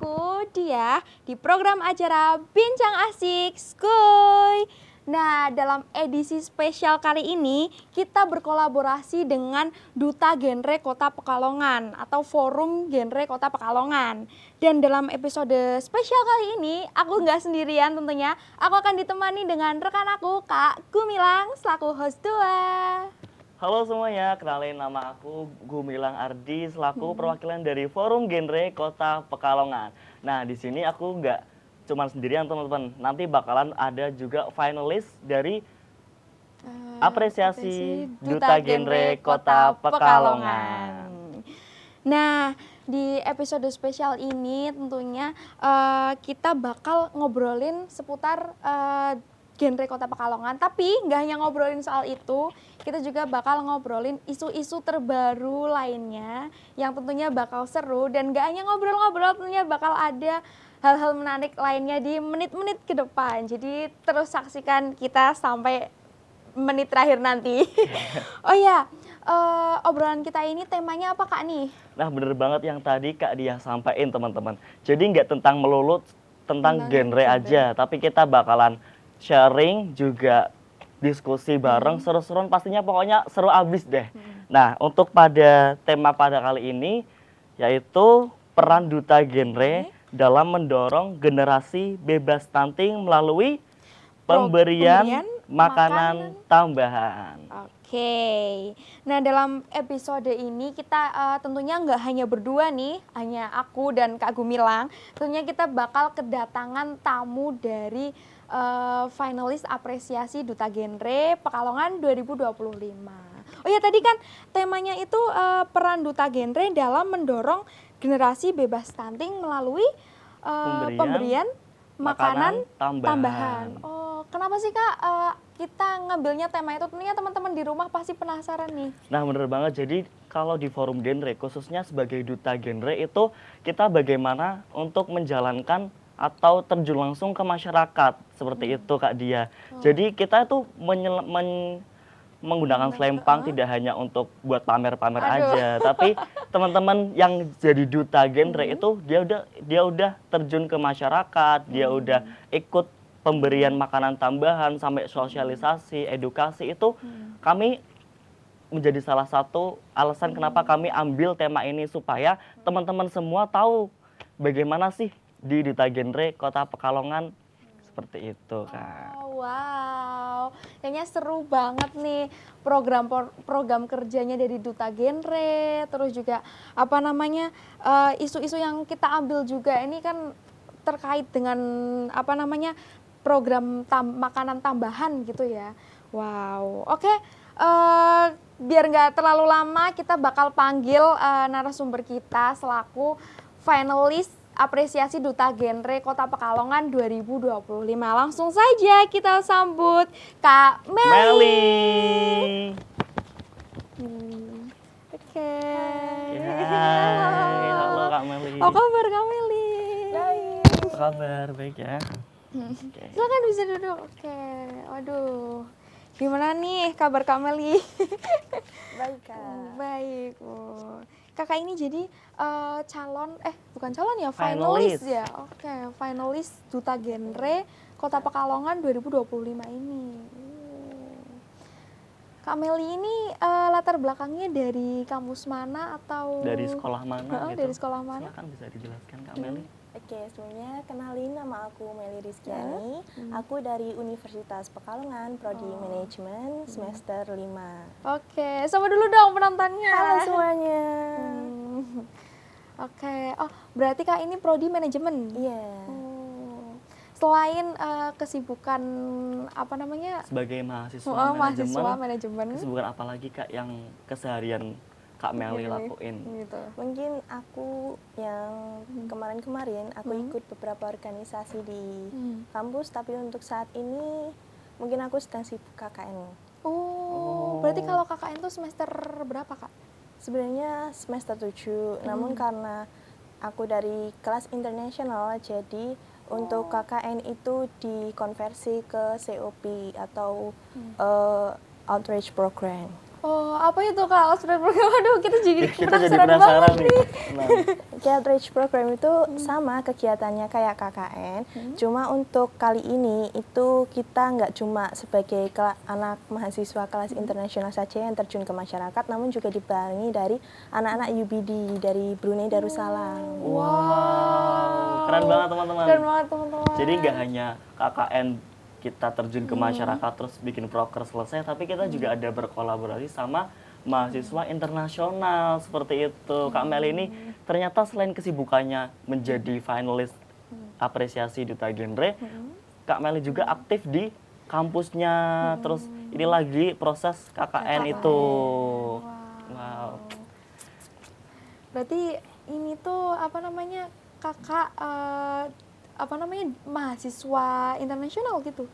aku Dia di program acara Bincang Asik Skuy. Nah, dalam edisi spesial kali ini kita berkolaborasi dengan Duta Genre Kota Pekalongan atau Forum Genre Kota Pekalongan. Dan dalam episode spesial kali ini aku nggak sendirian tentunya. Aku akan ditemani dengan rekan aku Kak Gumilang selaku host 2. Halo semuanya, kenalin nama aku Gumilang Ardi selaku perwakilan dari Forum Genre Kota Pekalongan. Nah, di sini aku nggak cuma sendirian teman-teman. Nanti bakalan ada juga finalis dari apresiasi Duta Genre Kota Pekalongan. Nah, di episode spesial ini tentunya kita bakal ngobrolin seputar genre Kota Pekalongan. Tapi nggak hanya ngobrolin soal itu, kita juga bakal ngobrolin isu-isu terbaru lainnya yang tentunya bakal seru. Dan nggak hanya ngobrol-ngobrol, tentunya bakal ada hal-hal menarik lainnya di menit-menit ke depan. Jadi terus saksikan kita sampai menit terakhir nanti. Oh ya, obrolan kita ini temanya apa Kak nih? Nah, bener banget yang tadi Kak Dia sampaikan teman-teman. Jadi nggak tentang melulu tentang genre aja, tapi kita bakalan sharing juga diskusi bareng seru-seruan, pastinya pokoknya seru abis deh. Nah, untuk pada tema pada kali ini yaitu peran duta genre dalam mendorong generasi bebas stunting melalui pemberian makanan tambahan. Oke, nah dalam episode ini kita tentunya nggak hanya berdua nih, hanya aku dan Kak Gumilang. Tentunya kita bakal kedatangan tamu dari finalis apresiasi Duta Genre Pekalongan 2025. Oh ya, tadi kan temanya itu peran Duta Genre dalam mendorong generasi bebas stunting melalui pemberian makanan tambahan. Oh, kenapa sih Kak kita ngambilnya tema itu? Tentunya teman-teman di rumah pasti penasaran nih. Nah, bener banget. Jadi kalau di Forum Genre, khususnya sebagai Duta Genre itu kita bagaimana untuk menjalankan atau terjun langsung ke masyarakat seperti itu Kak Dia. Jadi kita itu menggunakan selempang tidak hanya untuk buat pamer-pamer aja, tapi teman-teman yang jadi duta genre itu dia udah terjun ke masyarakat, dia udah ikut pemberian makanan tambahan sampai sosialisasi, edukasi itu kami menjadi salah satu alasan kenapa kami ambil tema ini supaya teman-teman semua tahu bagaimana sih di Duta Genre Kota Pekalongan seperti itu Kak. Wow, kayaknya seru banget nih program kerjanya dari Duta Genre, terus juga apa namanya isu-isu yang kita ambil juga ini kan terkait dengan apa namanya program makanan tambahan gitu ya. Wow, oke. Biar nggak terlalu lama kita bakal panggil narasumber kita selaku finalis apresiasi Duta Genre Kota Pekalongan 2025. Langsung saja kita sambut Kak Meli. Oke. Hai, halo Kak Meli. Apa kabar Kak Meli? Baik. Apa kabar? Baik ya. Silakan bisa duduk. Oke. Waduh. Gimana nih kabar Kak Meli? Baik Kak. Baik. Kakak ini jadi bukan calon ya, finalis ya. Oke, finalis Duta Genre Kota Pekalongan 2025 ini. Kak Meli ini latar belakangnya dari kampus mana atau dari sekolah mana gitu? Dari sekolah mana? Silakan bisa dijelaskan Kak Meli. Oke, sebelumnya kenalin nama aku Meli Rizkyani. Aku dari Universitas Pekalongan, Prodi Manajemen semester 5. Oke, sama dulu dong penontonnya. Halo semuanya. Oke, oh berarti Kak ini Prodi Manajemen? Iya. Selain kesibukan apa namanya? Sebagai mahasiswa manajemen. Kesibukan apa lagi Kak yang keseharian Kak Meli lakuin? Gitu. Mungkin aku yang kemarin-kemarin aku ikut beberapa organisasi di kampus, tapi untuk saat ini mungkin aku sedang sibuk KKN. Oh, berarti kalau KKN itu semester berapa Kak? Sebenarnya semester 7, namun karena aku dari kelas internasional, jadi untuk KKN itu dikonversi ke COP atau Outreach Program. Oh, apa itu Kak outreach program? Aduh, kita jadi Kita jadi penasaran penasaran banget nih. Nah, Outreach program itu sama kegiatannya kayak KKN, cuma untuk kali ini itu kita nggak cuma sebagai anak mahasiswa kelas internasional saja yang terjun ke masyarakat, namun juga dibarengi dari anak-anak UBD dari Brunei Darussalam. wow, keren banget teman-teman. Keren banget teman-teman. Jadi nggak hanya KKN kita terjun ke masyarakat terus bikin proker selesai, tapi kita juga ada berkolaborasi sama mahasiswa internasional seperti itu. Kak Meli ini ternyata selain kesibukannya menjadi finalis apresiasi Duta Genre, Kak Meli juga aktif di kampusnya. Terus ini lagi proses KKN itu. Wow. Berarti ini tuh apa namanya kakak apa namanya mahasiswa internasional gitu.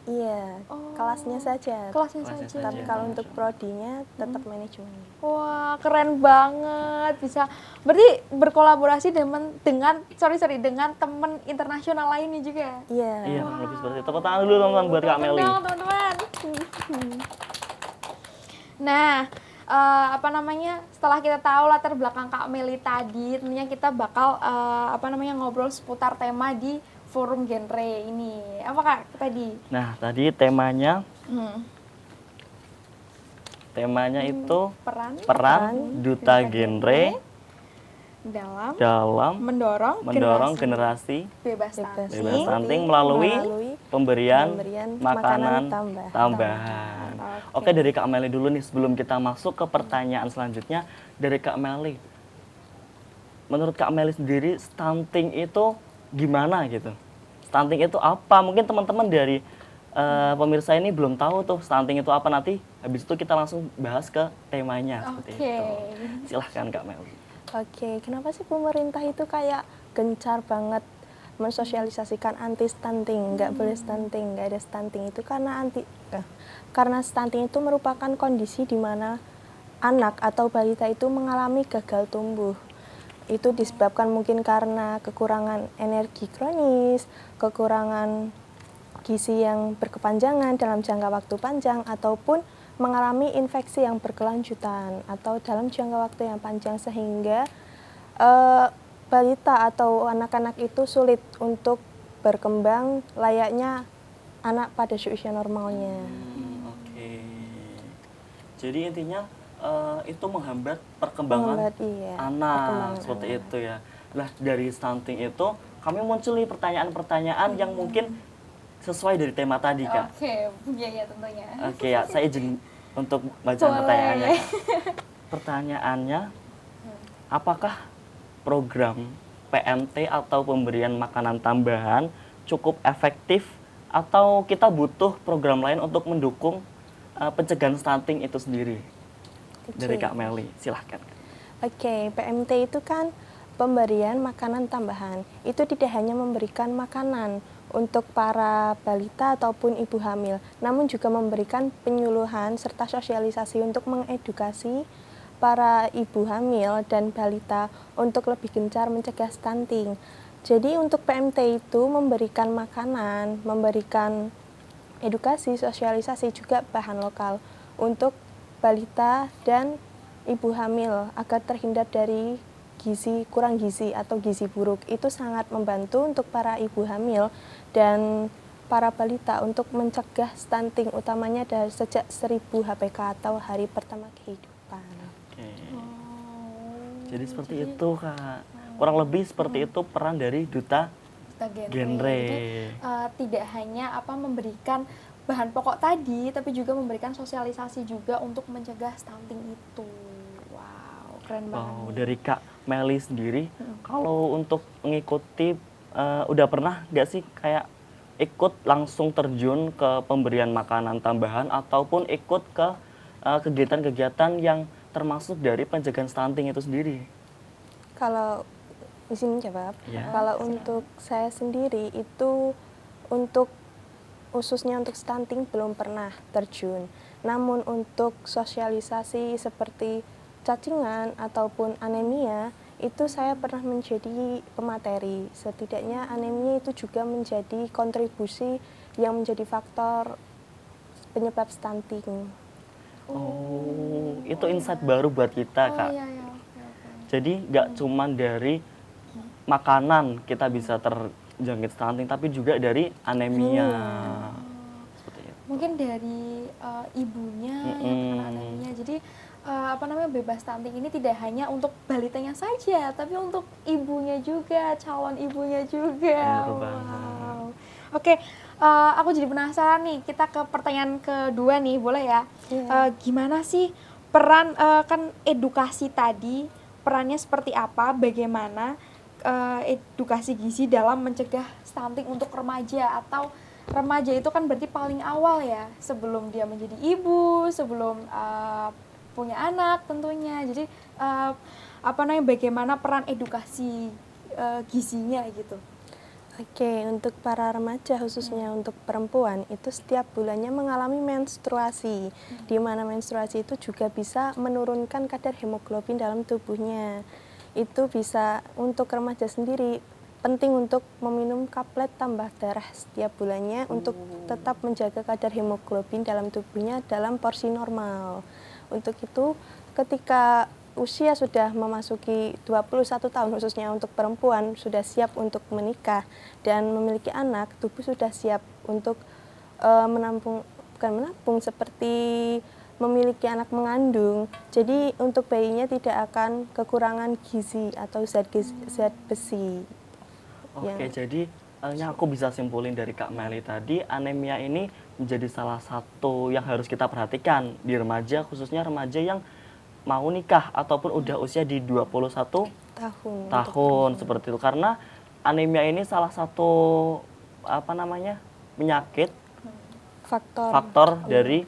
Iya, Oh. kelasnya saja. Kelasnya Kelasnya saja. Tapi kalau untuk prodinya tetap manajemen. Wah, keren banget bisa. Berarti berkolaborasi dengan teman internasional lainnya juga. Iya. Iya, lebih seperti itu. Tepuk tangan dulu teman-teman buat Kak Meli. Tepuk tangan, teman-teman. Nah, apa namanya? Setelah kita tahu latar belakang Kak Meli tadi, tentunya kita bakal apa namanya ngobrol seputar tema di forum genre ini. Apa Kak tadi? Nah, tadi temanya itu peran Duta Genre dalam mendorong generasi bebas Bebas bebas stunting. stunting melalui pemberian makanan makanan tambahan. Oke, dari Kak Meli dulu nih sebelum kita masuk ke pertanyaan selanjutnya. Dari Kak Meli, menurut Kak Meli sendiri stunting itu gimana gitu? Stunting itu apa? Mungkin teman-teman dari pemirsa ini belum tahu tuh stunting itu apa. Nanti habis itu kita langsung bahas ke temanya seperti Oke. itu. Silahkan Kak Meli. Oke, kenapa sih pemerintah itu kayak gencar banget mensosialisasikan anti stunting, nggak boleh stunting, nggak ada stunting itu karena stunting itu merupakan kondisi di mana anak atau balita itu mengalami gagal tumbuh. Itu disebabkan mungkin karena kekurangan energi kronis, kekurangan gizi yang berkepanjangan dalam jangka waktu panjang, ataupun mengalami infeksi yang berkelanjutan atau dalam jangka waktu yang panjang sehingga balita atau anak-anak itu sulit untuk berkembang layaknya anak pada usia normalnya. Oke. Jadi intinya itu menghambat perkembangan Iya, anak perkembangan seperti anak. itu ya. Nah, dari stunting itu kami muncul nih pertanyaan-pertanyaan yang mungkin sesuai dari tema tadi, Kak. Oke, iya tentunya. Oke ya, saya izin untuk baca Boleh. pertanyaannya. Kak. Pertanyaannya, apakah program PMT atau pemberian makanan tambahan cukup efektif atau kita butuh program lain untuk mendukung pencegahan stunting itu sendiri? Dari Kak Meli, silahkan. Oke, PMT itu kan pemberian makanan tambahan. Itu tidak hanya memberikan makanan untuk para balita ataupun ibu hamil, namun juga memberikan penyuluhan serta sosialisasi untuk mengedukasi para ibu hamil dan balita untuk lebih gencar mencegah stunting. Jadi untuk PMT itu memberikan makanan, memberikan edukasi, sosialisasi juga bahan lokal untuk balita dan ibu hamil agar terhindar dari kurang gizi atau gizi buruk. Itu sangat membantu untuk para ibu hamil dan para balita untuk mencegah stunting, utamanya dari sejak 1000 HPK atau hari pertama kehidupan. Oke. Jadi seperti itu, Kak. Kurang lebih seperti itu peran dari Duta Genre. Jadi tidak hanya memberikan bahan pokok tadi, tapi juga memberikan sosialisasi juga untuk mencegah stunting itu. Wow, keren banget. Wow, dari Kak Meli sendiri, kalau untuk mengikuti, udah pernah nggak sih kayak ikut langsung terjun ke pemberian makanan tambahan ataupun ikut ke kegiatan-kegiatan yang termasuk dari pencegahan stunting itu sendiri? Kalau izin jawab, Ya. kalau untuk saya sendiri itu untuk khususnya untuk stunting belum pernah terjun. Namun untuk sosialisasi seperti cacingan ataupun anemia itu saya pernah menjadi pemateri. Setidaknya anemia itu juga menjadi kontribusi yang menjadi faktor penyebab stunting. Oh, itu insight baru buat kita, Oh Kak. iya ya, oke oke. Jadi nggak cuman dari makanan kita bisa terjangkit stunting, tapi juga dari anemia. Seperti itu. Mungkin dari ibunya yang terkena Mm-mm. anemia. Jadi apa namanya, bebas stunting ini tidak hanya untuk balitanya saja, tapi untuk ibunya juga, calon ibunya juga. Bener banget. Wow. Oke, aku jadi penasaran nih. Kita ke pertanyaan kedua nih, boleh ya? Iya. Gimana sih peran kan edukasi tadi, perannya seperti apa? Bagaimana edukasi gizi dalam mencegah stunting untuk remaja, atau remaja itu kan berarti paling awal ya, sebelum dia menjadi ibu, sebelum punya anak tentunya. Jadi apa namanya, bagaimana peran edukasi gizinya gitu. Oke, untuk para remaja khususnya untuk perempuan itu setiap bulannya mengalami menstruasi, di mana menstruasi itu juga bisa menurunkan kadar hemoglobin dalam tubuhnya. Itu bisa untuk remaja sendiri penting untuk meminum kaplet tambah darah setiap bulannya untuk tetap menjaga kadar hemoglobin dalam tubuhnya dalam porsi normal. Untuk itu ketika usia sudah memasuki 21 tahun khususnya untuk perempuan sudah siap untuk menikah dan memiliki anak, tubuh sudah siap untuk menampung, bukan menampung, seperti memiliki anak mengandung. Jadi untuk bayinya tidak akan kekurangan gizi atau zat besi. Oke, Yang jadi yang aku bisa simpulin dari Kak Meli tadi, anemia ini menjadi salah satu yang harus kita perhatikan di remaja, khususnya remaja yang mau nikah ataupun udah usia di 21 tahun untuk tahun perempuan. seperti itu. Karena anemia ini salah satu apa namanya? Penyakit faktor dari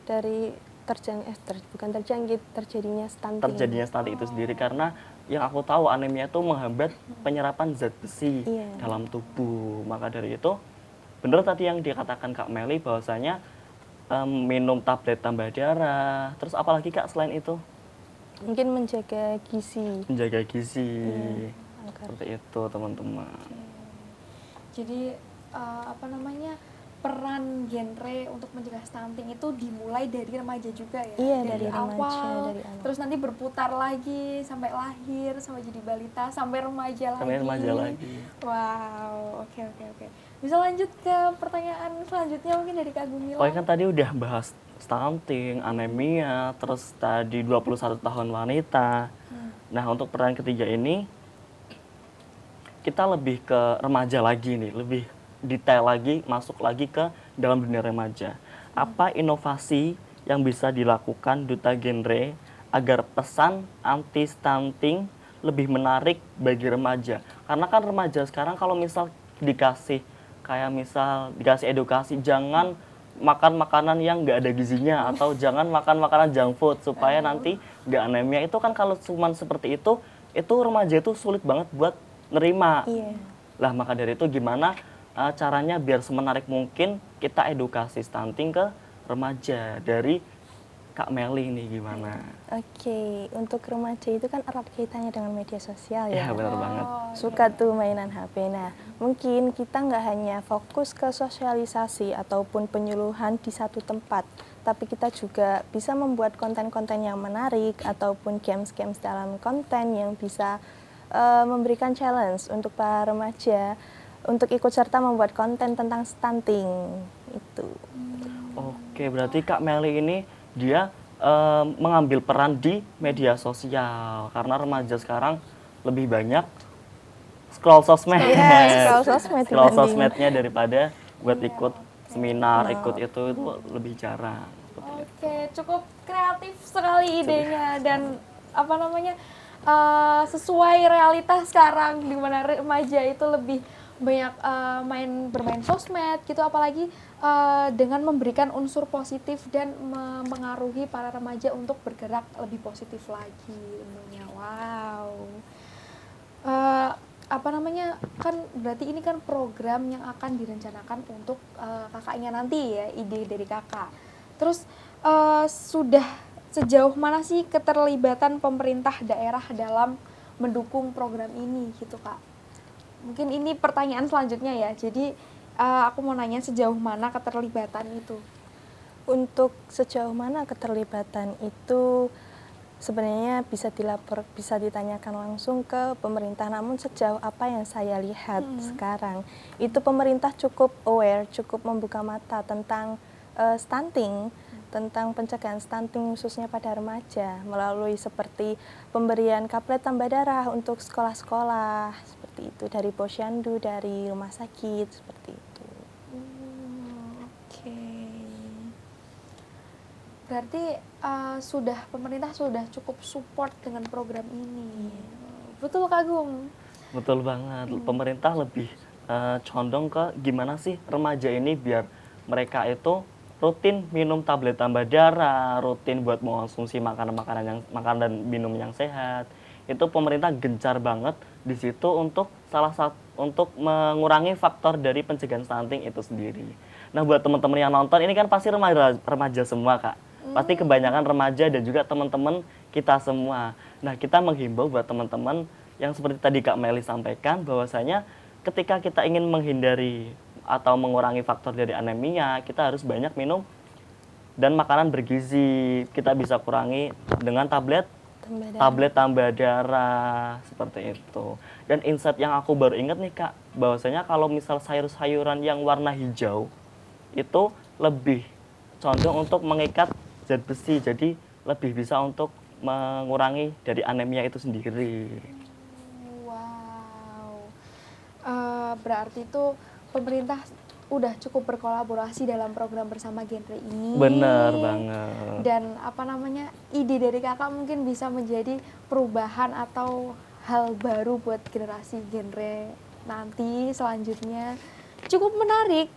dari bukan terjangkit, terjadinya stunting. terjadinya stunting itu sendiri, karena yang aku tahu anemia itu menghambat penyerapan zat besi Iya. dalam tubuh. Maka dari itu benar tadi yang dikatakan Kak Meli bahwasanya minum tablet tambah darah. Terus apalagi Kak selain itu? Mungkin menjaga gizi. Menjaga gizi. Agar Seperti itu teman-teman. Jadi apa namanya, peran genre untuk mencegah stunting itu dimulai dari remaja juga ya. Iya, dari dari remaja, awal, dari awal. terus nanti berputar lagi sampai lahir, sampai jadi balita, sampai remaja lagi. Sampai remaja lagi. Wow, oke oke oke. Bisa lanjut ke pertanyaan selanjutnya mungkin dari Kak Gumilang. Pokoknya kan tadi udah bahas stunting, anemia, terus tadi 21 tahun wanita. Nah, untuk peran ketiga ini kita lebih ke remaja lagi nih, lebih detail lagi, masuk lagi ke dalam dunia remaja. Apa inovasi yang bisa dilakukan Duta Genre agar pesan anti stunting lebih menarik bagi remaja? Karena kan remaja sekarang kalau misal dikasih kayak misal dikasih edukasi, jangan makan makanan yang nggak ada gizinya atau jangan makan makanan junk food supaya nanti nggak anemia. Itu kan kalau cuman seperti itu remaja itu sulit banget buat nerima. Iya. Lah maka dari itu gimana caranya biar semenarik mungkin kita edukasi stunting ke remaja dari Kak Meli ini gimana? Oke, untuk remaja itu kan erat kaitannya dengan media sosial Ya ya. benar banget. Suka tuh mainan HP. Nah, mungkin kita nggak hanya fokus ke sosialisasi ataupun penyuluhan di satu tempat, tapi kita juga bisa membuat konten-konten yang menarik ataupun games-games dalam konten yang bisa memberikan challenge untuk para remaja untuk ikut serta membuat konten tentang stunting itu. Oke, berarti Kak Meli ini dia mengambil peran di media sosial karena remaja sekarang lebih banyak scroll sosmed. Iya, scroll sosmed Scroll dibanding. sosmednya daripada buat ikut seminar, ikut itu lebih jarang. Seperti itu. Oke, cukup kreatif sekali idenya dan apa namanya, sesuai realitas sekarang di mana remaja itu lebih banyak bermain sosmed gitu, apalagi dengan memberikan unsur positif dan mempengaruhi para remaja untuk bergerak lebih positif lagi tentunya. Wow. Apa namanya, kan berarti ini kan program yang akan direncanakan untuk kakaknya nanti ya, ide dari kakak. Terus sudah sejauh mana sih keterlibatan pemerintah daerah dalam mendukung program ini gitu Kak? Mungkin ini pertanyaan selanjutnya ya. Jadi aku mau nanya sejauh mana keterlibatan itu? Untuk sejauh mana keterlibatan itu sebenarnya bisa ditanyakan langsung ke pemerintah, namun sejauh apa yang saya lihat sekarang itu pemerintah cukup aware, cukup membuka mata tentang stunting, tentang pencegahan stunting khususnya pada remaja melalui seperti pemberian kaplet tambah darah untuk sekolah-sekolah seperti itu, dari posyandu, dari rumah sakit seperti itu. Oke. Berarti pemerintah sudah cukup support dengan program ini. Betul Kak Gung? Betul banget. Pemerintah lebih condong ke gimana sih remaja ini biar mereka itu rutin minum tablet tambah darah, rutin buat mengonsumsi makanan dan minum yang sehat. Itu pemerintah gencar banget di situ untuk untuk mengurangi faktor dari pencegahan stunting itu sendiri. Nah, buat teman-teman yang nonton ini kan pasti remaja semua, Kak. Pasti kebanyakan remaja dan juga teman-teman kita semua. Nah, kita menghimbau buat teman-teman yang seperti tadi Kak Meli sampaikan bahwasanya ketika kita ingin menghindari atau mengurangi faktor dari anemia, kita harus banyak minum dan makanan bergizi. Kita bisa kurangi dengan tablet tambah darah seperti itu. Dan insight yang aku baru ingat nih Kak, bahwasanya kalau misal sayur-sayuran yang warna hijau itu lebih condong untuk mengikat zat besi, jadi lebih bisa untuk mengurangi dari anemia itu sendiri. Wow. Berarti itu pemerintah udah cukup berkolaborasi dalam program bersama genre ini. Bener banget. Dan ide dari kakak mungkin bisa menjadi perubahan atau hal baru buat generasi genre nanti selanjutnya. Cukup menarik,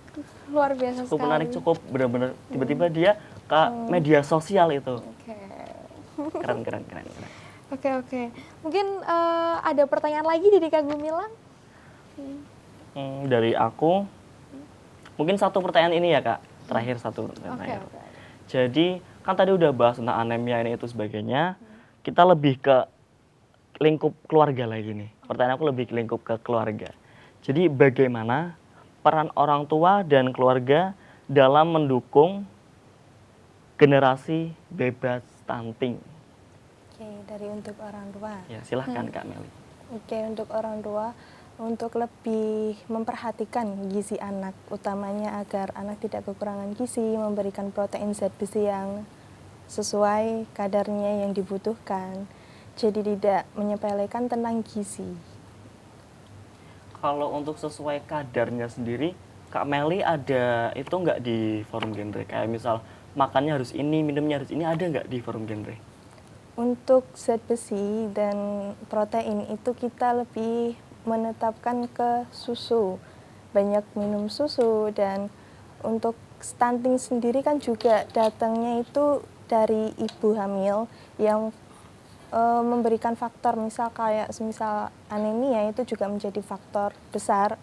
luar biasa Cukup sekali. menarik, cukup benar-benar tiba-tiba dia ke media sosial itu. Oke. Keren. Oke. Mungkin ada pertanyaan lagi dari Kak Gumilang? Dari aku, mungkin satu pertanyaan ini ya Kak, terakhir satu pertanyaan. Oke. Jadi kan tadi udah bahas tentang anemia ini itu sebagainya, kita lebih ke lingkup keluarga lagi nih. Pertanyaan aku lebih ke lingkup ke keluarga. Jadi bagaimana peran orang tua dan keluarga dalam mendukung generasi bebas stunting? Oke, dari untuk orang tua. Ya silahkan Kak Meli. Oke, untuk orang tua, untuk lebih memperhatikan gizi anak, utamanya agar anak tidak kekurangan gizi, memberikan protein zat besi yang sesuai kadarnya yang dibutuhkan. Jadi tidak menyepelekan tentang gizi. Kalau untuk sesuai kadarnya sendiri, Kak Meli ada itu nggak di forum genre? Kayak misal makannya harus ini, minumnya harus ini, ada nggak di forum genre? Untuk zat besi dan protein itu kita lebih menetapkan ke susu. Banyak minum susu, dan untuk stunting sendiri kan juga datangnya itu dari ibu hamil yang memberikan faktor misal anemia itu juga menjadi faktor besar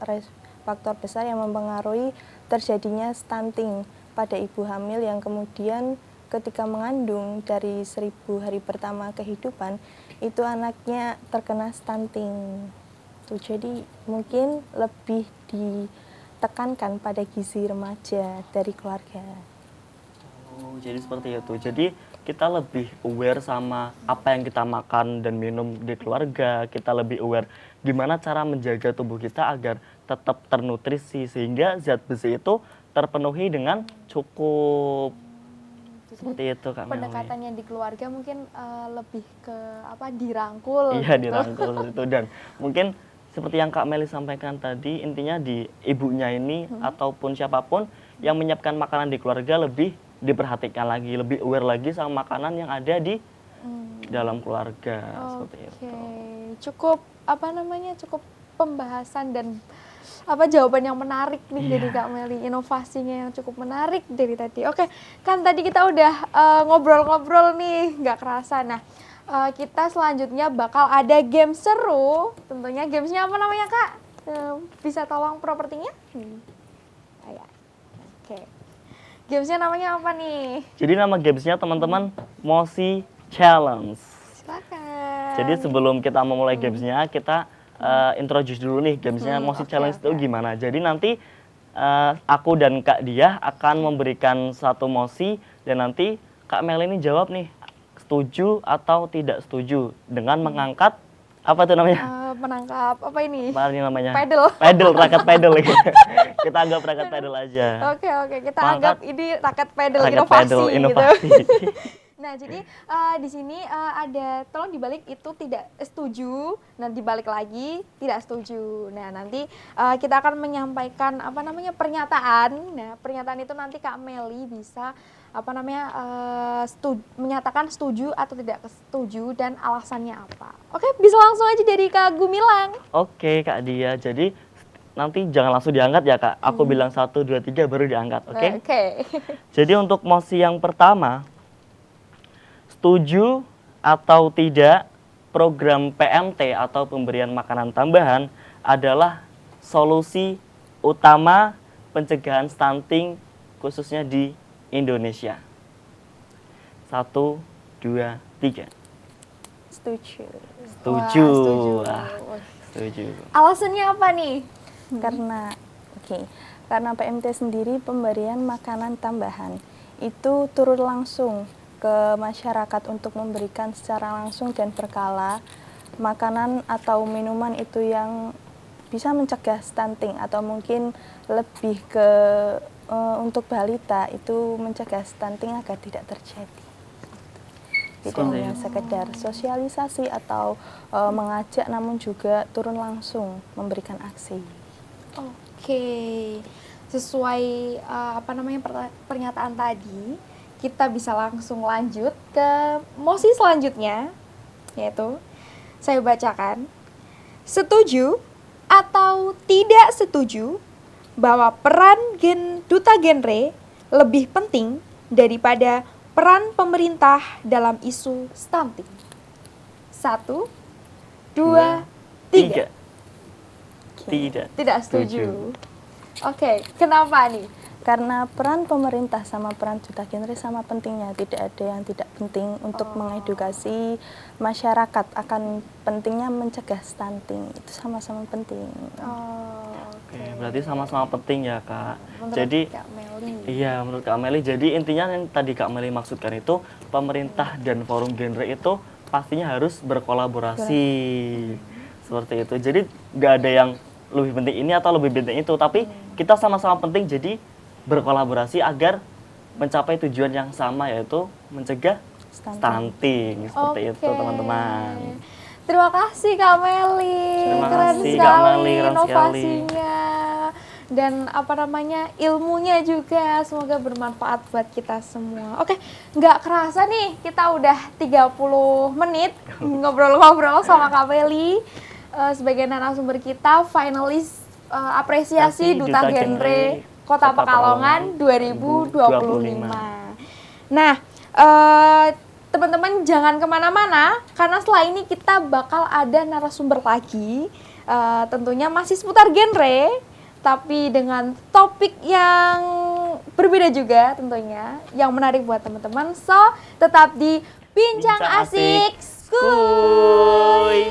yang mempengaruhi terjadinya stunting pada ibu hamil yang kemudian ketika mengandung dari 1000 hari pertama kehidupan itu anaknya terkena stunting. Jadi mungkin lebih ditekankan pada gizi remaja dari keluarga. Oh, jadi seperti itu. Jadi kita lebih aware sama apa yang kita makan dan minum di keluarga. Kita lebih aware gimana cara menjaga tubuh kita agar tetap ternutrisi sehingga zat besi itu terpenuhi dengan cukup. Seperti itu Kak Meli. Pendekatannya di keluarga mungkin lebih ke dirangkul. Iya, gitu. dirangkul itu. Dan mungkin seperti yang Kak Meli sampaikan tadi, intinya di ibunya ini ataupun siapapun yang menyiapkan makanan di keluarga lebih diperhatikan lagi, lebih aware lagi sama makanan yang ada di dalam keluarga. Seperti itu. Cukup cukup pembahasan dan jawaban yang menarik nih dari Kak Meli, inovasinya yang cukup menarik dari tadi. Oke, kan tadi kita udah ngobrol-ngobrol nih, nggak kerasa. Nah, kita selanjutnya bakal ada game seru. Tentunya gamesnya apa namanya Kak? Bisa tolong propertinya? Oke. Gamesnya namanya apa nih? Jadi nama gamesnya teman-teman Mosi Challenge. Silakan. Jadi sebelum kita memulai gamesnya, kita introduce dulu nih gamesnya Mosi Challenge itu gimana. Jadi nanti aku dan Kak Diah akan memberikan satu mosi dan nanti Kak Mel ini jawab nih setuju atau tidak setuju dengan mengangkat apa tuh namanya? Menangkap apa ini? Apa ini namanya? Pedal. Pedal, raket pedal. Kita anggap raket pedal aja. Oke, kita Mangkat. anggap ini raket pedal Raket inovasi, pedal, gitu. inovasi. Nah, jadi di sini ada tolong dibalik itu tidak setuju, nah dibalik lagi tidak setuju. Nah, nanti kita akan menyampaikan apa namanya pernyataan. Nah, pernyataan itu nanti Kak Meli bisa apa namanya menyatakan setuju atau tidak setuju dan alasannya apa. Oke, bisa langsung aja dari Kak Gumilang. Oke, Kak Dia. Jadi nanti jangan langsung diangkat ya, Kak. Aku bilang 1, 2, 3 baru diangkat, oke? Oke. Jadi untuk mosi yang pertama, setuju atau tidak program PMT atau pemberian makanan tambahan adalah solusi utama pencegahan stunting khususnya di Indonesia. 1, 2, 3. Setuju. Setuju. Wah, setuju. Wah, setuju. Alasannya apa nih? Karena PMT sendiri pemberian makanan tambahan itu turun langsung ke masyarakat untuk memberikan secara langsung dan berkala makanan atau minuman itu yang bisa mencegah stunting atau mungkin lebih ke untuk balita itu mencegah stunting agar tidak terjadi. Tidak hanya sekedar sosialisasi atau mengajak, namun juga turun langsung memberikan aksi. Oke, sesuai apa namanya pernyataan tadi, kita bisa langsung lanjut ke mosi selanjutnya, yaitu saya bacakan. Setuju atau tidak setuju bahwa peran duta genre lebih penting daripada peran pemerintah dalam isu stunting? 1, 2, 3. Tidak. Tidak setuju. Oke, kenapa nih? Karena peran pemerintah sama peran duta genre sama pentingnya, tidak ada yang tidak penting untuk mengedukasi masyarakat akan pentingnya mencegah stunting, itu sama-sama penting. Oke, berarti sama-sama penting ya, Kak. Menurut Jadi Kak Meli. iya, menurut Kak Meli. Jadi intinya yang tadi Kak Meli maksudkan itu pemerintah dan forum genre itu pastinya harus berkolaborasi. Seperti itu. Jadi nggak ada yang lebih penting ini atau lebih penting itu, tapi kita sama-sama penting jadi berkolaborasi agar mencapai tujuan yang sama, yaitu mencegah stunting. Seperti itu, teman-teman. Terima kasih Kak Meli. Terima Keren kasih, sekali Kak Meli, keren inovasinya. Dan apa namanya ilmunya juga semoga bermanfaat buat kita semua. Oke, nggak kerasa nih kita udah 30 menit ngobrol-ngobrol sama Kak Meli sebagai narasumber kita, finalis apresiasi Duta Genre Kota Pekalongan 2025. Nah, teman-teman jangan kemana-mana karena setelah ini kita bakal ada narasumber lagi, tentunya masih seputar genre, tapi dengan topik yang berbeda juga tentunya, yang menarik buat teman-teman. So, tetap di Bincang Asik Skuy.